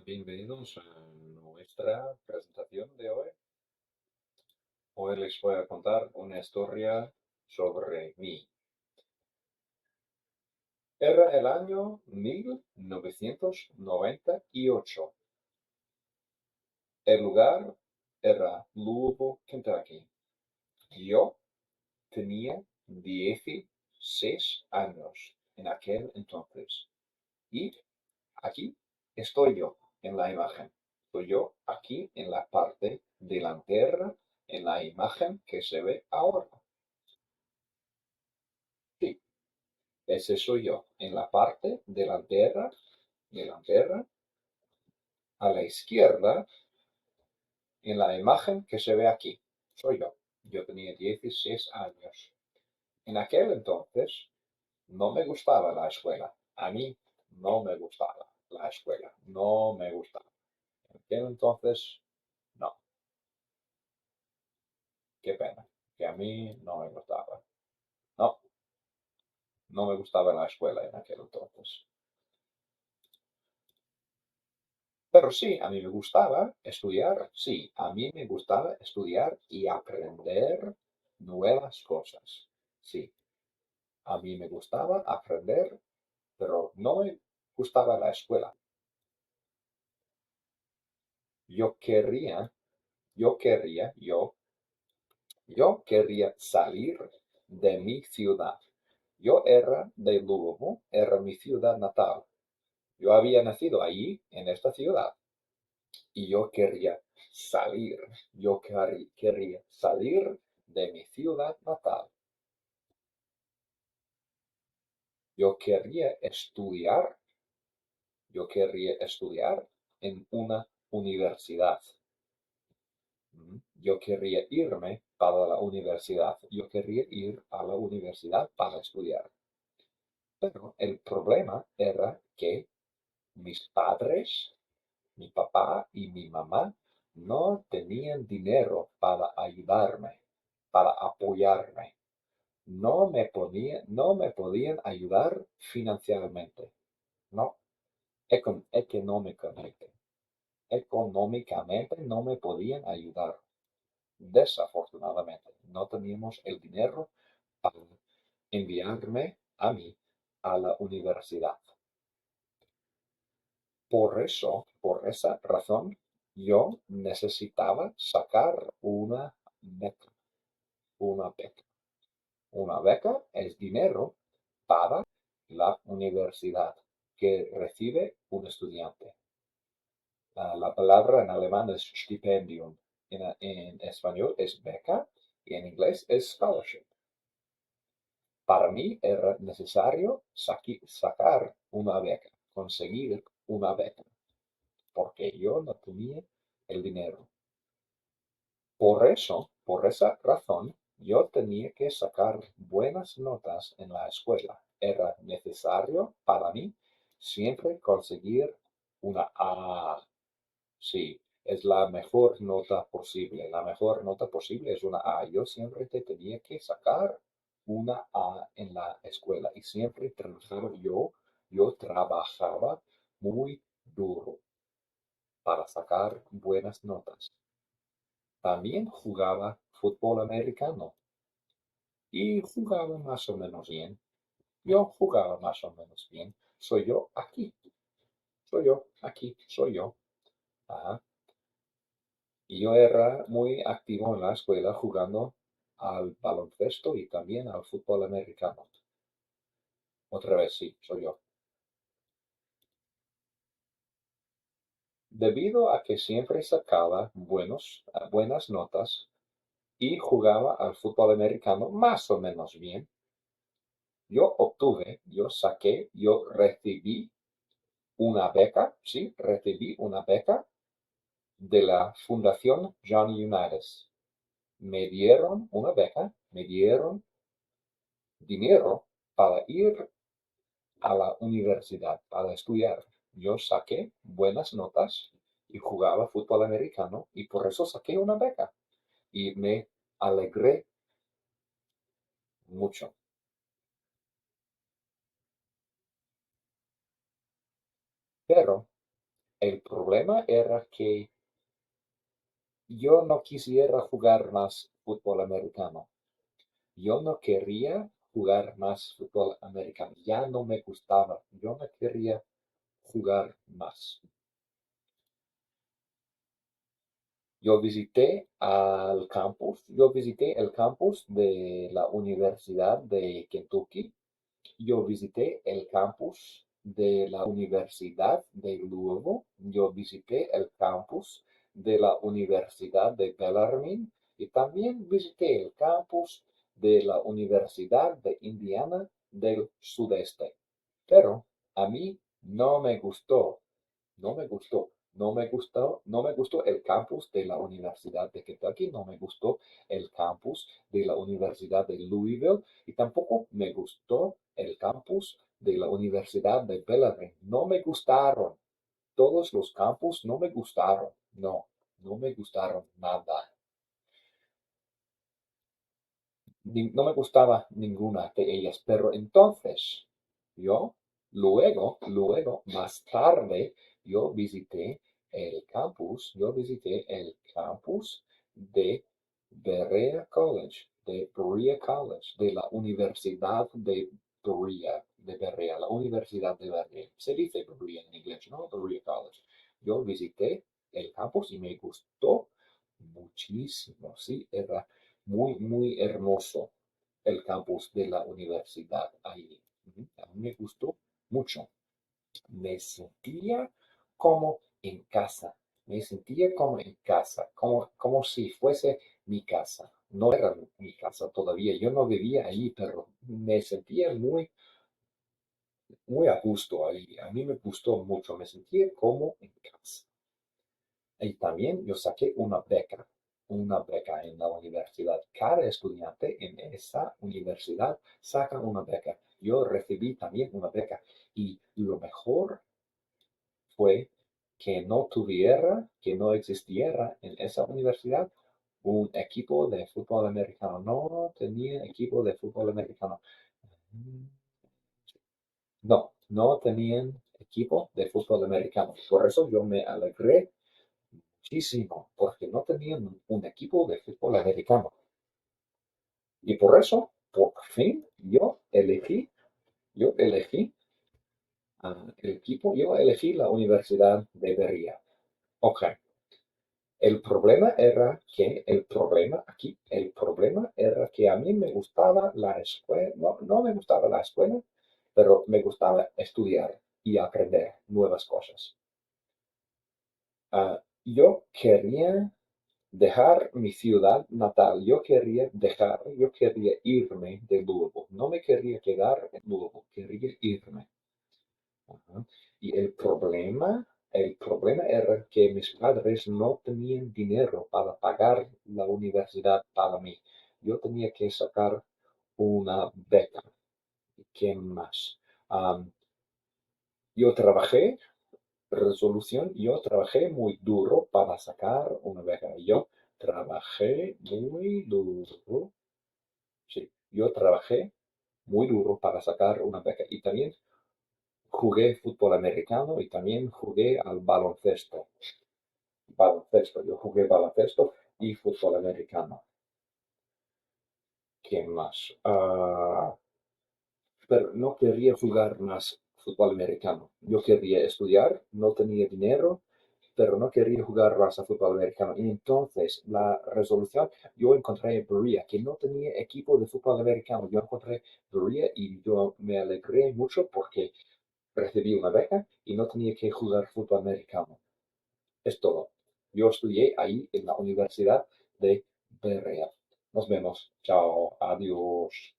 Bienvenidos a nuestra presentación de hoy. Hoy les voy a contar una historia sobre mí. Era el año 1998. El lugar era Louisville, Kentucky. Yo tenía 16 años en aquel entonces. Y aquí estoy yo en la imagen. Estoy yo aquí en la parte delantera, en la imagen que se ve ahora. Sí, ese soy yo. En la parte delantera, a la izquierda, en la imagen que se ve aquí. Soy yo. Yo tenía 16 años. En aquel entonces no me gustaba la escuela. A mí no me gustaba la escuela. No me gustaba. En aquel entonces, no. Qué pena. Que a mí no me gustaba. No, no me gustaba la escuela en aquel entonces. Pero sí, a mí me gustaba estudiar, sí, a mí me gustaba estudiar y aprender nuevas cosas. Sí, a mí me gustaba aprender, pero no me gustaba la escuela. Yo quería, yo quería, yo quería salir de mi ciudad. Yo era de Louisville, era mi ciudad natal. Yo había nacido allí, en esta ciudad, y yo quería salir, quería salir de mi ciudad natal. Yo quería estudiar, yo quería estudiar en una universidad. Yo quería irme para la universidad. Yo quería ir a la universidad para estudiar. Pero el problema era que mis padres, mi papá y mi mamá, no tenían dinero para ayudarme, para apoyarme. No me podían ayudar financieramente. No, económicamente. Económicamente no me podían ayudar. Desafortunadamente, no teníamos el dinero para enviarme a mí a la universidad. Por eso, por esa razón, yo necesitaba sacar beca, una beca. Una beca es dinero para la universidad que recibe un estudiante. La palabra en alemán es Stipendium, en español es beca y en inglés es scholarship. Para mí era necesario sacar una beca, conseguir una beca, porque yo no tenía el dinero. Por esa razón, yo tenía que sacar buenas notas en la escuela. Era necesario para mí siempre conseguir una A. Sí, es la mejor nota posible. La mejor nota posible es una A. Yo siempre tenía que sacar una A en la escuela y siempre yo trabajaba muy duro para sacar buenas notas. También jugaba fútbol americano y jugaba más o menos bien. Yo jugaba más o menos bien. Soy yo aquí, soy yo aquí, soy yo. Ajá. Y yo era muy activo en la escuela jugando al baloncesto y también al fútbol americano. Otra vez, sí, soy yo. Debido a que siempre sacaba buenas notas y jugaba al fútbol americano más o menos bien, yo recibí una beca, sí, recibí una beca de la Fundación Johnny Unitas. Me dieron una beca, me dieron dinero para ir a la universidad, para estudiar. Yo saqué buenas notas y jugaba fútbol americano y por eso saqué una beca y me alegré mucho. Pero El problema era que yo no quisiera jugar más fútbol americano. Yo no quería jugar más fútbol americano. Ya no me gustaba. Yo no quería jugar más. Yo visité el campus de la Universidad de Kentucky. Yo visité el campus de la Universidad de Louisville. Yo visité el campus de la Universidad de Bellarmine y también visité el campus de la Universidad de Indiana del Sudeste. Pero a mí no me gustó, no me gustó el campus de la Universidad de Kentucky, no me gustó el campus de la Universidad de Louisville y tampoco me gustó el campus de la Universidad de Bellarmine. No me gustaron. Todos los campus no me gustaron. No, no me gustaron nada. No me gustaba ninguna de ellas, pero entonces yo, más tarde, yo visité el campus de Berea College, de la Universidad de Berea, la Universidad de Berea. Se dice Berea en inglés, ¿no? Berea College. Yo visité el campus y me gustó muchísimo, sí, era muy hermoso el campus de la universidad ahí. A mí me gustó mucho. Me sentía como en casa. Me sentía como en casa, como si fuese mi casa. No era mi casa todavía, yo no vivía ahí, pero me sentía muy a gusto ahí. A mí me gustó mucho, me sentía como en casa. Y también yo saqué una beca en la universidad. Cada estudiante en esa universidad saca una beca. Yo recibí también una beca. Y lo mejor fue que no existiera en esa universidad un equipo de fútbol americano. No tenía equipo de fútbol americano. No, no tenían equipo de fútbol americano. Por eso yo me alegré muchísimo, porque no tenían un equipo de fútbol americano. Y por eso, por fin, yo elegí la Universidad de Berea. Ok. El problema a mí me gustaba la escuela, no, no me gustaba la escuela, pero me gustaba estudiar y aprender nuevas cosas. Yo quería dejar mi ciudad natal, yo quería irme de Louisville, no me quería quedar en Louisville, quería irme. Ajá. Y el problema era que mis padres no tenían dinero para pagar la universidad para mí. Yo tenía que sacar una beca. ¿Qué más? Am, yo trabajé yo trabajé muy duro para sacar una beca. Yo trabajé muy duro. Sí, yo trabajé muy duro para sacar una beca. Y también jugué fútbol americano y también jugué al baloncesto. Yo jugué baloncesto y fútbol americano. ¿Qué más? Pero no quería jugar más fútbol americano. Yo quería estudiar, no tenía dinero, pero no quería jugar más a fútbol americano. Y entonces la resolución, yo encontré en Berea que no tenía equipo de fútbol americano. Yo encontré Berea y yo me alegré mucho porque recibí una beca y no tenía que jugar fútbol americano. Es todo. Yo estudié ahí en la Universidad de Berea. Nos vemos. Chao. Adiós.